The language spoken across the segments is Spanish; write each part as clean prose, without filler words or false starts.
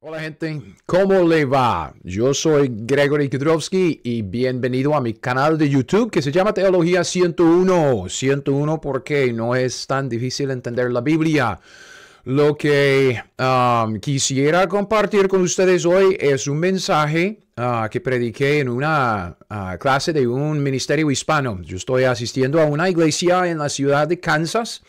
Hola gente, ¿cómo le va? Yo soy Gregory Kudrowski y bienvenido a mi canal de YouTube que se llama Teología 101. 101 porque no es tan difícil entender la Biblia. Lo que quisiera compartir con ustedes hoy es un mensaje que prediqué en una clase de un ministerio hispano. Yo estoy asistiendo a una iglesia en la ciudad de Kansas.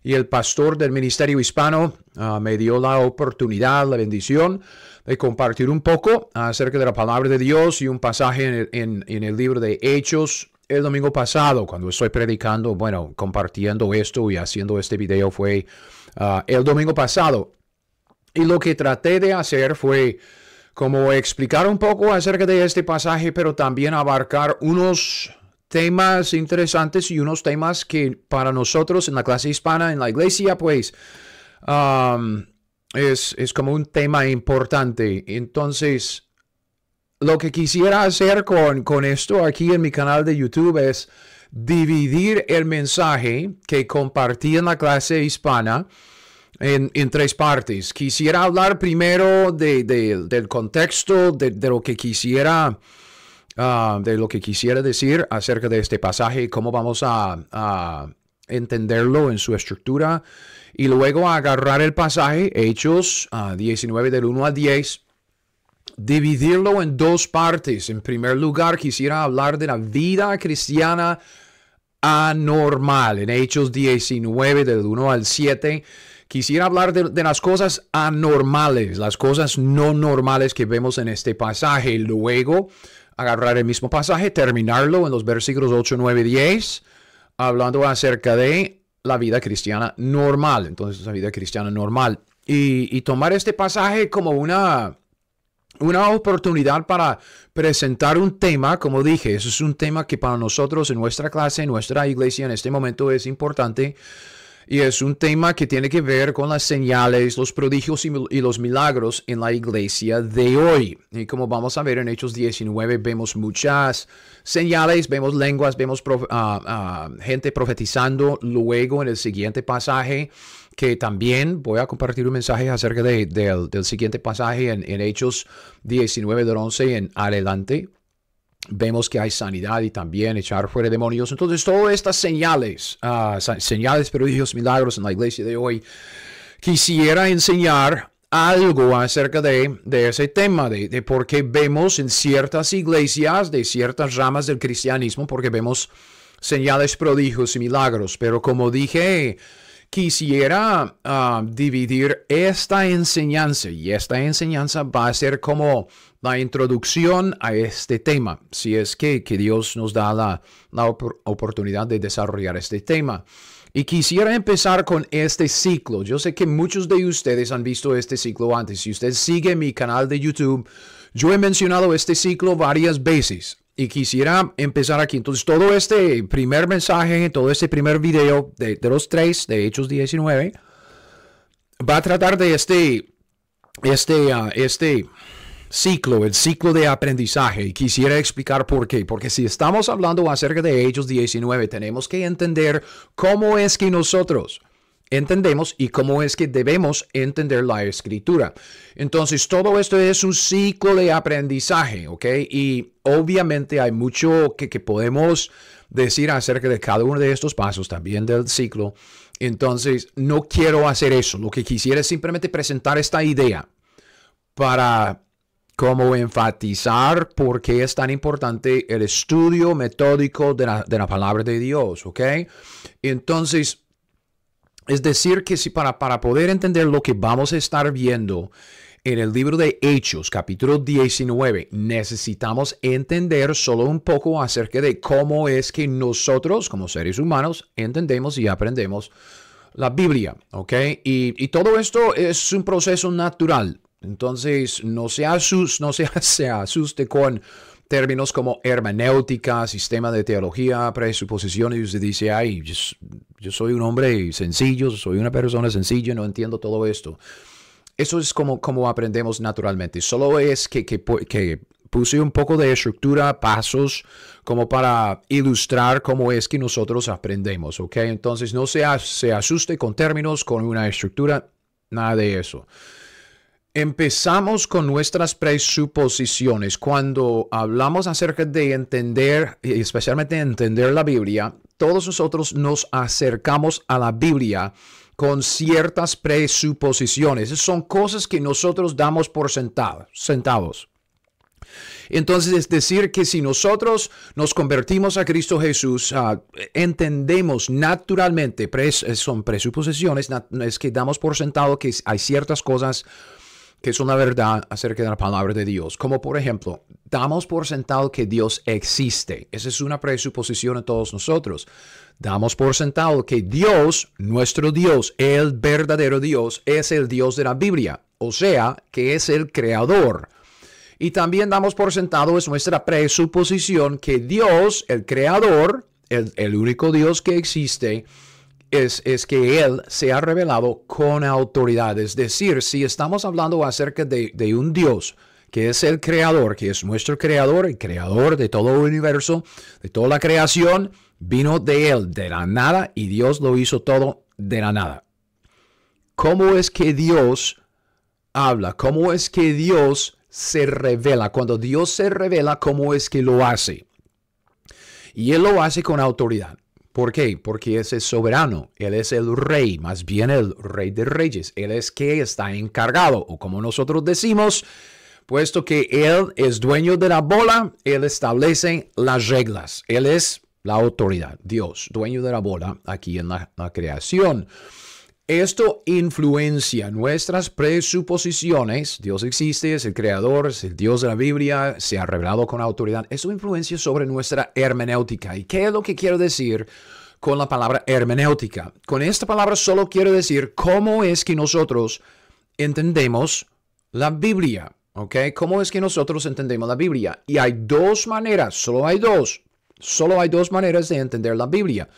Y el pastor del ministerio hispano me dio la oportunidad, la bendición de compartir un poco acerca de la palabra de Dios y un pasaje en el libro de Hechos. El domingo pasado, cuando estoy predicando, compartiendo esto y haciendo este video fue el domingo pasado. Y lo que traté de hacer fue como explicar un poco acerca de este pasaje, pero también abarcar unos temas interesantes y unos temas que para nosotros en la clase hispana, en la iglesia, pues es como un tema importante. Entonces, lo que quisiera hacer con esto aquí en mi canal de YouTube es dividir el mensaje que compartí en la clase hispana en tres partes. Quisiera hablar primero del contexto, de lo que quisiera decir acerca de este pasaje, cómo vamos a entenderlo en su estructura, y luego agarrar el pasaje, Hechos 19 del 1 al 10, dividirlo en dos partes. En primer lugar, quisiera hablar de la vida cristiana anormal, en Hechos 19 del 1 al 7. Quisiera hablar de las cosas anormales, las cosas no normales que vemos en este pasaje. Luego agarrar el mismo pasaje, terminarlo en los versículos 8, 9, 10, hablando acerca de la vida cristiana normal. Entonces, la vida cristiana normal. Y tomar este pasaje como una oportunidad para presentar un tema. Como dije, eso es un tema que para nosotros en nuestra clase, en nuestra iglesia en este momento es importante. Y es un tema que tiene que ver con las señales, los prodigios y los milagros en la iglesia de hoy. Y como vamos a ver en Hechos 19, vemos muchas señales, vemos lenguas, vemos gente profetizando. Luego en el siguiente pasaje, que también voy a compartir un mensaje acerca del siguiente pasaje en Hechos 19 del 11 en adelante. Vemos que hay sanidad y también echar fuera demonios. Entonces, todas estas señales, prodigios, milagros en la iglesia de hoy, quisiera enseñar algo acerca de ese tema, de por qué vemos en ciertas iglesias, de ciertas ramas del cristianismo, porque vemos señales, prodigios y milagros. Pero como dije, quisiera dividir esta enseñanza, y esta enseñanza va a ser como la introducción a este tema, si es que Dios nos da la oportunidad de desarrollar este tema. Y quisiera empezar con este ciclo. Yo sé que muchos de ustedes han visto este ciclo antes. Si usted sigue mi canal de YouTube, yo he mencionado este ciclo varias veces. Y quisiera empezar aquí. Entonces, todo este primer mensaje, todo este primer video de los tres, de Hechos 19, va a tratar de este ciclo, el ciclo de aprendizaje. Y quisiera explicar por qué. Porque si estamos hablando acerca de Hechos 19, tenemos que entender cómo es que nosotros entendemos y cómo es que debemos entender la escritura. Entonces, todo esto es un ciclo de aprendizaje, ¿ok? Y obviamente hay mucho que podemos decir acerca de cada uno de estos pasos, también del ciclo. Entonces, no quiero hacer eso. Lo que quisiera es simplemente presentar esta idea para como enfatizar por qué es tan importante el estudio metódico de la palabra de Dios, ¿ok? Entonces, es decir, que si para poder entender lo que vamos a estar viendo en el libro de Hechos, capítulo 19, necesitamos entender solo un poco acerca de cómo es que nosotros, como seres humanos, entendemos y aprendemos la Biblia, ¿ok? Y todo esto es un proceso natural. Entonces, no se asuste con términos como hermenéutica, sistema de teología, presuposiciones, y usted dice, ay, yo soy un hombre sencillo, soy una persona sencilla, no entiendo todo esto. Eso es como aprendemos naturalmente. Solo es que puse un poco de estructura, pasos, como para ilustrar cómo es que nosotros aprendemos, ¿ok? Entonces, no se asuste con términos, con una estructura, nada de eso. empezamos con nuestras presuposiciones. Cuando hablamos acerca de entender, y especialmente entender la Biblia, todos nosotros nos acercamos a la Biblia con ciertas presuposiciones. Esas son cosas que nosotros damos por sentados. Entonces, es decir, que si nosotros nos convertimos a Cristo Jesús, entendemos naturalmente, son presuposiciones, es que damos por sentado que hay ciertas cosas que son la verdad acerca de la palabra de Dios. Como por ejemplo, damos por sentado que Dios existe. Esa es una presuposición en todos nosotros. Damos por sentado que Dios, nuestro Dios, el verdadero Dios, es el Dios de la Biblia. O sea, que es el creador. Y también damos por sentado, es nuestra presuposición, que Dios, el creador, el único Dios que existe, es que Él se ha revelado con autoridad. Es decir, si estamos hablando acerca de un Dios que es el creador, que es nuestro creador, el creador de todo el universo, de toda la creación, vino de Él, de la nada, y Dios lo hizo todo de la nada. ¿Cómo es que Dios habla? ¿Cómo es que Dios se revela? Cuando Dios se revela, ¿cómo es que lo hace? Y Él lo hace con autoridad. ¿Por qué? Porque Él es soberano. Él es el rey, más bien el rey de reyes. Él es que está encargado, o como nosotros decimos, puesto que Él es dueño de la bola, Él establece las reglas. Él es la autoridad, Dios, dueño de la bola aquí en la creación. Esto influencia nuestras presuposiciones. Dios existe, es el creador, es el Dios de la Biblia, se ha revelado con autoridad. Eso influencia sobre nuestra hermenéutica. ¿Y qué es lo que quiero decir con la palabra hermenéutica? Con esta palabra solo quiero decir cómo es que nosotros entendemos la Biblia. ¿Ok? ¿Cómo es que nosotros entendemos la Biblia? Y hay dos maneras, solo hay dos. Solo hay dos maneras de entender la Biblia.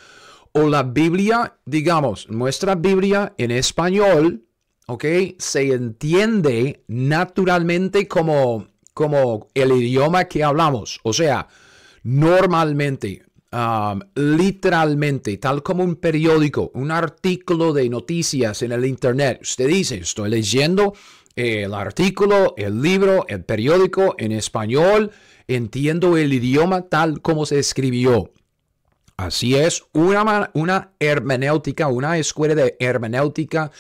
O la Biblia, digamos, nuestra Biblia en español, ¿ok? Se entiende naturalmente como el idioma que hablamos. O sea, normalmente, literalmente, tal como un periódico, un artículo de noticias en el internet. Usted dice, estoy leyendo el artículo, el libro, el periódico en español, entiendo el idioma tal como se escribió. Así es, una hermenéutica, una escuela de hermenéutica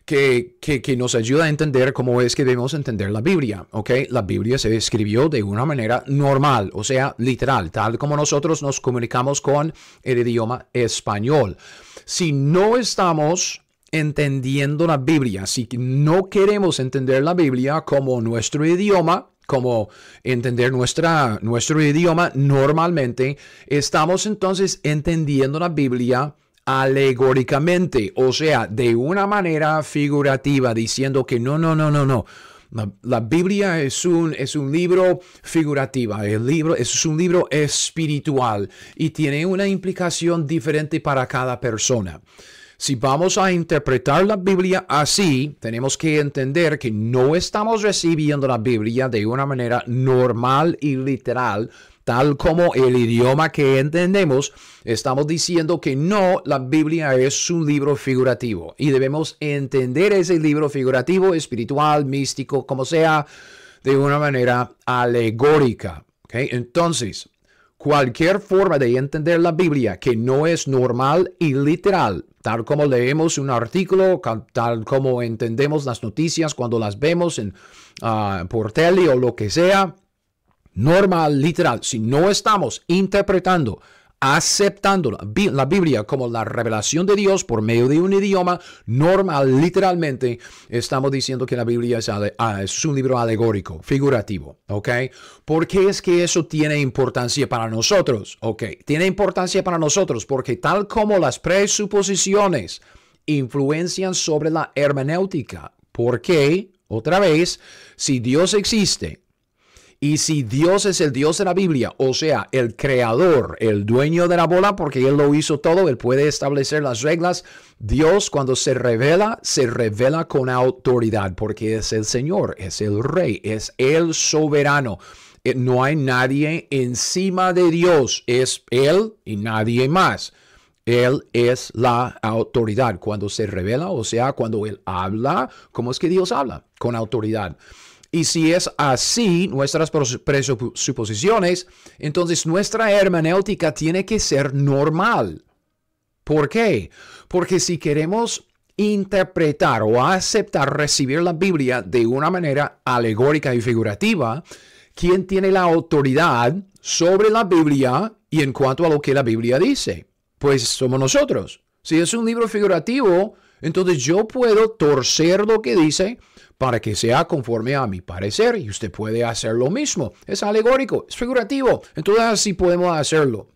que nos ayuda a entender cómo es que debemos entender la Biblia, ¿ok? La Biblia se escribió de una manera normal, o sea, literal, tal como nosotros nos comunicamos con el idioma español. Si no estamos entendiendo la Biblia, si no queremos entender la Biblia como nuestro idioma, como entender nuestro idioma normalmente, estamos entonces entendiendo la Biblia alegóricamente, o sea, de una manera figurativa, diciendo que no. La Biblia es un libro figurativo, es un libro espiritual y tiene una implicación diferente para cada persona. Si vamos a interpretar la Biblia así, tenemos que entender que no estamos recibiendo la Biblia de una manera normal y literal, tal como el idioma que entendemos. Estamos diciendo que no, la Biblia es un libro figurativo y debemos entender ese libro figurativo, espiritual, místico, como sea, de una manera alegórica. ¿Okay? Entonces, cualquier forma de entender la Biblia que no es normal y literal, tal como leemos un artículo, tal como entendemos las noticias cuando las vemos por tele o lo que sea, normal, literal, si no estamos interpretando, aceptando la Biblia como la revelación de Dios por medio de un idioma normal, literalmente, estamos diciendo que la Biblia es un libro alegórico, figurativo, ¿ok? ¿Por qué es que eso tiene importancia para nosotros? Ok, tiene importancia para nosotros porque tal como las presuposiciones influencian sobre la hermenéutica, porque, otra vez, si Dios existe, y si Dios es el Dios de la Biblia, o sea, el creador, el dueño de la bola, porque Él lo hizo todo, Él puede establecer las reglas. Dios cuando se revela con autoridad, porque es el Señor, es el Rey, es el soberano. No hay nadie encima de Dios, es Él y nadie más. Él es la autoridad. Cuando se revela, o sea, cuando Él habla, ¿cómo es que Dios habla? Con autoridad. Y si es así, nuestras presuposiciones, entonces nuestra hermenéutica tiene que ser normal. ¿Por qué? Porque si queremos interpretar o aceptar recibir la Biblia de una manera alegórica y figurativa, ¿quién tiene la autoridad sobre la Biblia y en cuanto a lo que la Biblia dice? Pues somos nosotros. Si es un libro figurativo, entonces yo puedo torcer lo que dice para que sea conforme a mi parecer y usted puede hacer lo mismo. Es alegórico, es figurativo, entonces así podemos hacerlo.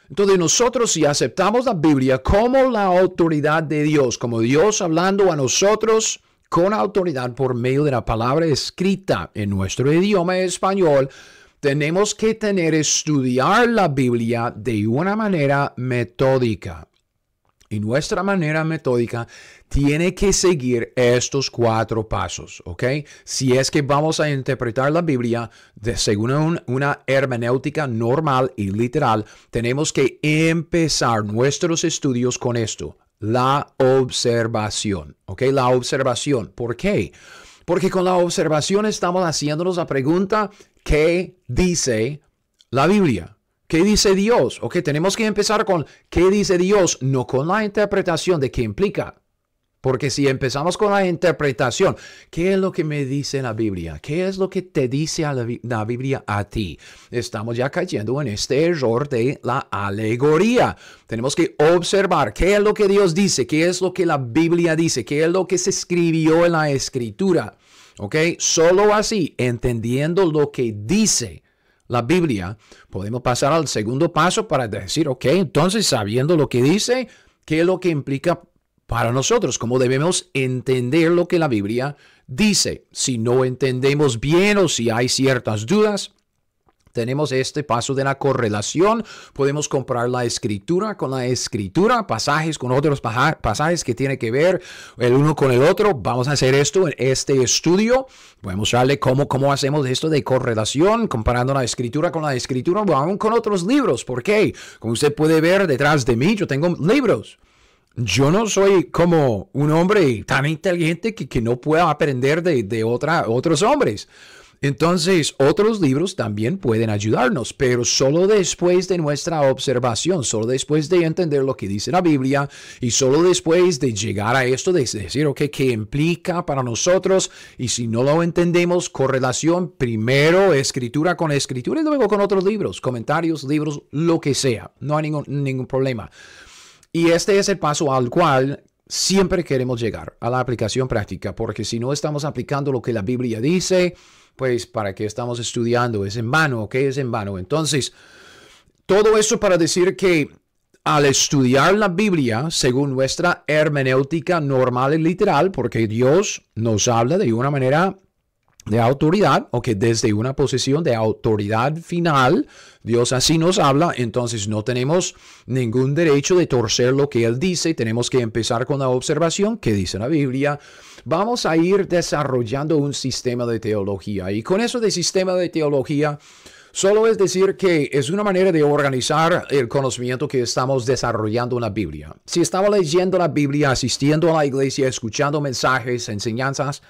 Entonces nosotros si aceptamos la Biblia como la autoridad de Dios, como Dios hablando a nosotros con autoridad por medio de la palabra escrita en nuestro idioma español, tenemos que estudiar la Biblia de una manera metódica. Y nuestra manera metódica tiene que seguir estos 4 pasos, ¿ok? Si es que vamos a interpretar la Biblia según una hermenéutica normal y literal, tenemos que empezar nuestros estudios con esto, la observación, ¿ok? La observación. ¿Por qué? Porque con la observación estamos haciéndonos la pregunta, ¿qué dice la Biblia? ¿Qué dice Dios? Ok, tenemos que empezar con ¿qué dice Dios? No con la interpretación de qué implica. Porque si empezamos con la interpretación, ¿qué es lo que me dice la Biblia? ¿Qué es lo que te dice la Biblia a ti? Estamos ya cayendo en este error de la alegoría. Tenemos que observar qué es lo que Dios dice, qué es lo que la Biblia dice, qué es lo que se escribió en la Escritura. ¿Ok? Solo así, entendiendo lo que dice la Biblia, podemos pasar al segundo paso para decir, ok, entonces sabiendo lo que dice, ¿qué es lo que implica para nosotros? ¿Cómo debemos entender lo que la Biblia dice? Si no entendemos bien o si hay ciertas dudas, tenemos este paso de la correlación. Podemos comparar la escritura con la escritura, pasajes con otros pasajes que tienen que ver el uno con el otro. Vamos a hacer esto en este estudio. Voy a mostrarle cómo hacemos esto de correlación, comparando la escritura con la escritura, o aún con otros libros. ¿Por qué? Como usted puede ver detrás de mí, yo tengo libros. Yo no soy como un hombre tan inteligente que no pueda aprender de otros hombres. Entonces, otros libros también pueden ayudarnos, pero solo después de nuestra observación, solo después de entender lo que dice la Biblia y solo después de llegar a esto de decir, ok, ¿qué implica para nosotros? Y si no lo entendemos, correlación, primero escritura con escritura y luego con otros libros, comentarios, libros, lo que sea. No hay ningún problema. Y este es el paso al cual siempre queremos llegar, a la aplicación práctica, porque si no estamos aplicando lo que la Biblia dice, pues ¿para qué estamos estudiando? Es en vano, ¿ok? Es en vano. Entonces, todo eso para decir que al estudiar la Biblia, según nuestra hermenéutica normal y literal, porque Dios nos habla de una manera de autoridad, o que desde una posición de autoridad final, Dios así nos habla, entonces no tenemos ningún derecho de torcer lo que Él dice, tenemos que empezar con la observación, ¿qué dice la Biblia? Vamos a ir desarrollando un sistema de teología, y con eso de sistema de teología, solo es decir que es una manera de organizar el conocimiento que estamos desarrollando en la Biblia. Si estamos leyendo la Biblia, asistiendo a la iglesia, escuchando mensajes, enseñanzas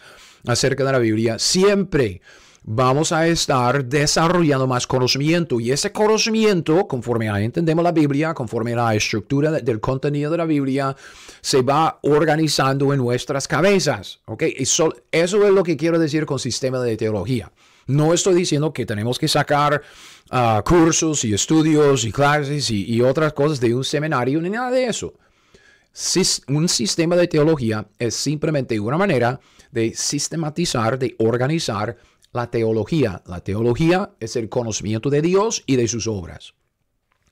acerca de la Biblia, siempre vamos a estar desarrollando más conocimiento. Y ese conocimiento, conforme entendemos la Biblia, conforme a la estructura del contenido de la Biblia, se va organizando en nuestras cabezas. ¿Ok? Eso es lo que quiero decir con sistema de teología. No estoy diciendo que tenemos que sacar cursos y estudios y clases y otras cosas de un seminario, ni nada de eso. Un sistema de teología es simplemente una manera de sistematizar, de organizar la teología. La teología es el conocimiento de Dios y de sus obras.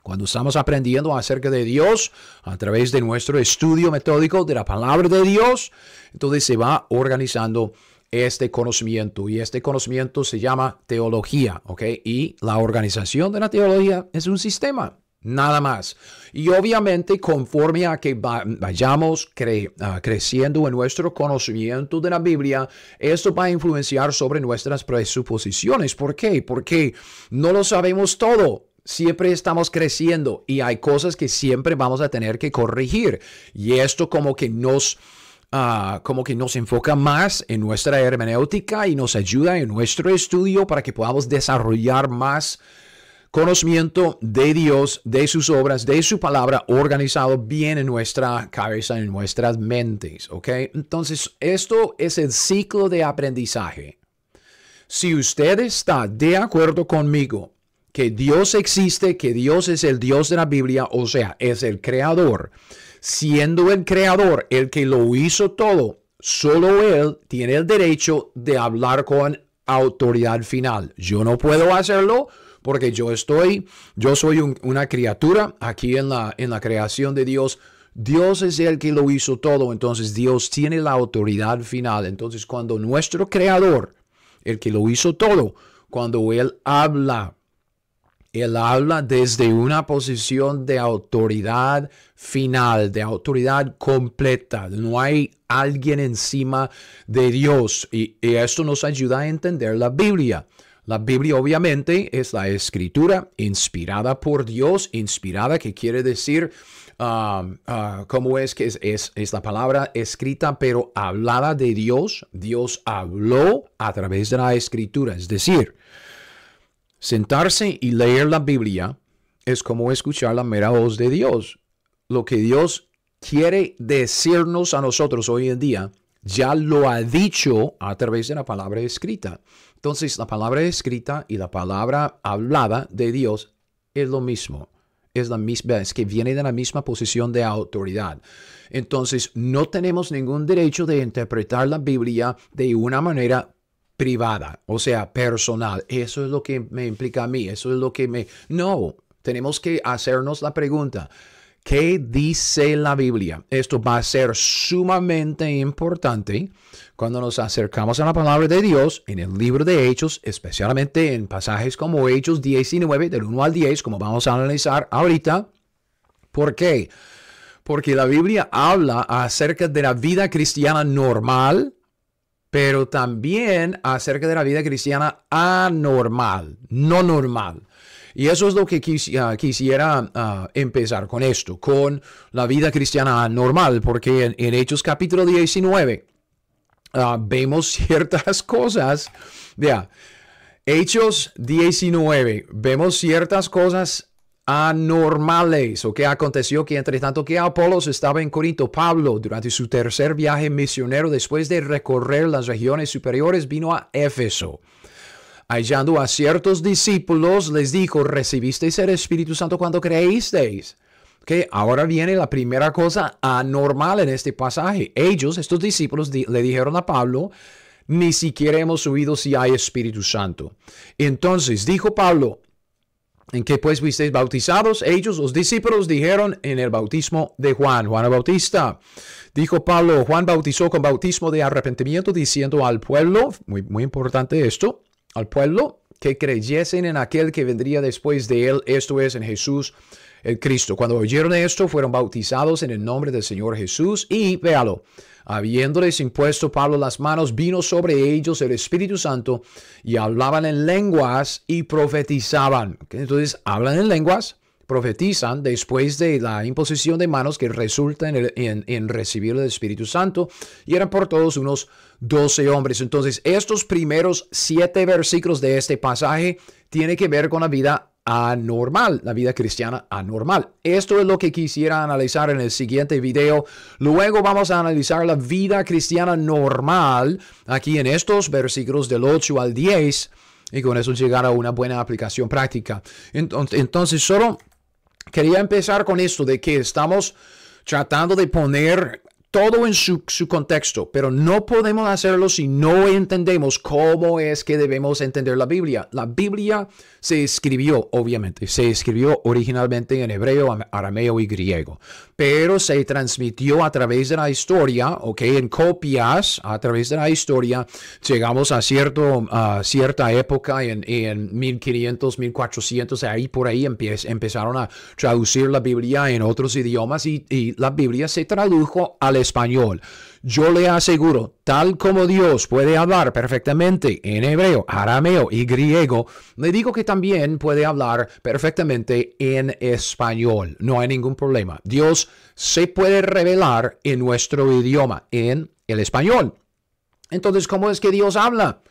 Cuando estamos aprendiendo acerca de Dios a través de nuestro estudio metódico de la palabra de Dios, entonces se va organizando este conocimiento y este conocimiento se llama teología, ¿ok? Y la organización de la teología es un sistema. Nada más. Y obviamente conforme a que vayamos creciendo en nuestro conocimiento de la Biblia, esto va a influenciar sobre nuestras presuposiciones. ¿Por qué? Porque no lo sabemos todo. Siempre estamos creciendo y hay cosas que siempre vamos a tener que corregir. Y esto como que nos enfoca más en nuestra hermenéutica y nos ayuda en nuestro estudio para que podamos desarrollar más conocimiento de Dios, de sus obras, de su palabra, organizado bien en nuestra cabeza, en nuestras mentes, ¿ok? Entonces, esto es el ciclo de aprendizaje. Si usted está de acuerdo conmigo que Dios existe, que Dios es el Dios de la Biblia, o sea, es el creador, siendo el creador el que lo hizo todo, solo Él tiene el derecho de hablar con autoridad final. Yo no puedo hacerlo porque yo soy una criatura aquí en la creación de Dios. Dios es el que lo hizo todo, entonces Dios tiene la autoridad final. Entonces cuando nuestro creador, el que lo hizo todo, cuando Él habla desde una posición de autoridad final, de autoridad completa. No hay alguien encima de Dios. Y esto nos ayuda a entender la Biblia. La Biblia obviamente es la escritura inspirada por Dios, inspirada, que quiere decir, ¿cómo es que es la palabra escrita, pero hablada de Dios? Dios habló a través de la escritura, es decir, sentarse y leer la Biblia es como escuchar la mera voz de Dios. Lo que Dios quiere decirnos a nosotros hoy en día, ya lo ha dicho a través de la palabra escrita. Entonces, la palabra escrita y la palabra hablada de Dios es lo mismo. Es la misma, es que viene de la misma posición de autoridad. Entonces, no tenemos ningún derecho de interpretar la Biblia de una manera privada, o sea, personal. Eso es lo que me implica a mí. Eso es lo que No, tenemos que hacernos la pregunta. ¿Qué dice la Biblia? Esto va a ser sumamente importante cuando nos acercamos a la palabra de Dios en el libro de Hechos, especialmente en pasajes como Hechos 19, del 1 al 10, como vamos a analizar ahorita. ¿Por qué? Porque la Biblia habla acerca de la vida cristiana normal, pero también acerca de la vida cristiana anormal, no normal. Y eso es lo que quisiera empezar con esto, con la vida cristiana anormal, porque en Hechos capítulo 19 vemos ciertas cosas. Hechos 19, vemos ciertas cosas anormales. ¿O qué aconteció? Que entre tanto que Apolos estaba en Corinto, Pablo, durante su tercer viaje misionero, después de recorrer las regiones superiores, vino a Éfeso. Hallando a ciertos discípulos, les dijo: ¿recibisteis el Espíritu Santo cuando creísteis? Que ahora viene la primera cosa anormal en este pasaje. Ellos, estos discípulos, le dijeron a Pablo: ni siquiera hemos oído si hay Espíritu Santo. Entonces dijo Pablo: ¿en qué pues fuisteis bautizados? Ellos, los discípulos, dijeron: en el bautismo de Juan el Bautista. Dijo Pablo: Juan bautizó con bautismo de arrepentimiento, diciendo al pueblo, muy importante esto, al pueblo, que creyesen en aquel que vendría después de él, esto es, en Jesús el Cristo. Cuando oyeron esto, fueron bautizados en el nombre del Señor Jesús, y véalo, habiéndoles impuesto Pablo las manos, vino sobre ellos el Espíritu Santo, y hablaban en lenguas y profetizaban. Entonces, hablan en lenguas, profetizan después de la imposición de manos que resulta en recibir el Espíritu Santo, y eran por todos unos 12 hombres. Entonces, estos primeros 7 versículos de este pasaje tienen que ver con la vida anormal, la vida cristiana anormal. Esto es lo que quisiera analizar en el siguiente video. Luego vamos a analizar la vida cristiana normal aquí en estos versículos del 8 al 10, y con eso llegar a una buena aplicación práctica. Entonces solo quería empezar con esto de que estamos tratando de poner todo en su contexto, pero no podemos hacerlo si no entendemos cómo es que debemos entender la Biblia. La Biblia se escribió, obviamente, se escribió originalmente en hebreo, arameo y griego, pero se transmitió a través de la historia, ¿ok? En copias, a través de la historia. Llegamos a cierta época en 1500, 1400, ahí por ahí empezaron a traducir la Biblia en otros idiomas, y la Biblia se tradujo al español. yo le aseguro, tal como Dios puede hablar perfectamente en hebreo, arameo y griego, le digo que también puede hablar perfectamente en español. No hay ningún problema. Dios se puede revelar en nuestro idioma, en el español. Entonces, ¿cómo es que Dios habla?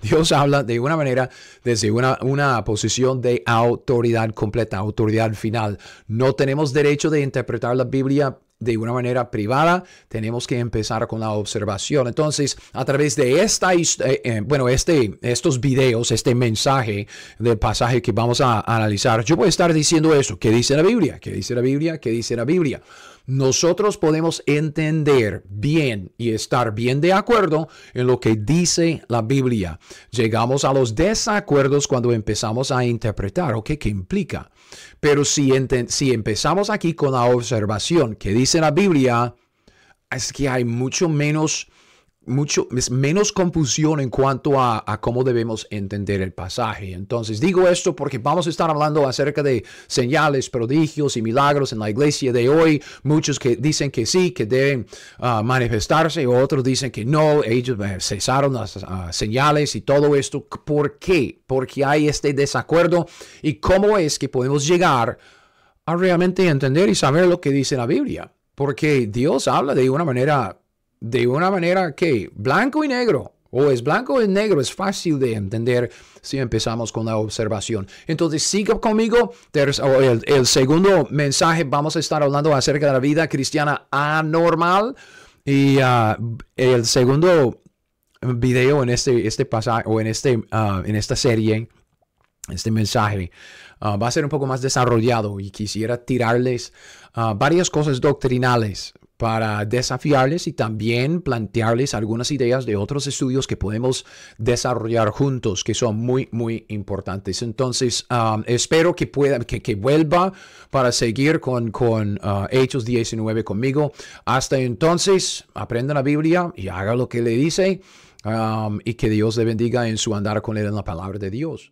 Dios habla de una manera, desde una posición de autoridad completa, autoridad final. No tenemos derecho de interpretar la Biblia de una manera privada. Tenemos que empezar con la observación. Entonces, a través de estos videos, este mensaje del pasaje que vamos a analizar, yo voy a estar diciendo eso. ¿Qué dice la Biblia? ¿Qué dice la Biblia? ¿Qué dice la Biblia? Nosotros podemos entender bien y estar bien de acuerdo en lo que dice la Biblia. Llegamos a los desacuerdos cuando empezamos a interpretar, ¿ok? ¿Qué implica? Pero si empezamos aquí con la observación que dice la Biblia, es que hay mucho menos confusión en cuanto a cómo debemos entender el pasaje. Entonces digo esto porque vamos a estar hablando acerca de señales, prodigios y milagros en la iglesia de hoy. Muchos que dicen que sí, que deben manifestarse, otros dicen que no, ellos cesaron las señales y todo esto. ¿Por qué? Porque hay este desacuerdo. ¿Y cómo es que podemos llegar a realmente entender y saber lo que dice la Biblia? Porque Dios habla de una manera que blanco y negro, o es blanco o es negro, es fácil de entender si empezamos con la observación. Entonces siga conmigo, el segundo mensaje vamos a estar hablando acerca de la vida cristiana anormal, y el segundo video en este pasaje, o en esta serie, este mensaje, va a ser un poco más desarrollado, y quisiera tirarles varias cosas doctrinales para desafiarles y también plantearles algunas ideas de otros estudios que podemos desarrollar juntos, que son muy, muy importantes. Entonces, espero que vuelva para seguir con Hechos 19 conmigo. Hasta entonces, aprenda la Biblia y haga lo que le dice, y que Dios le bendiga en su andar con él en la palabra de Dios.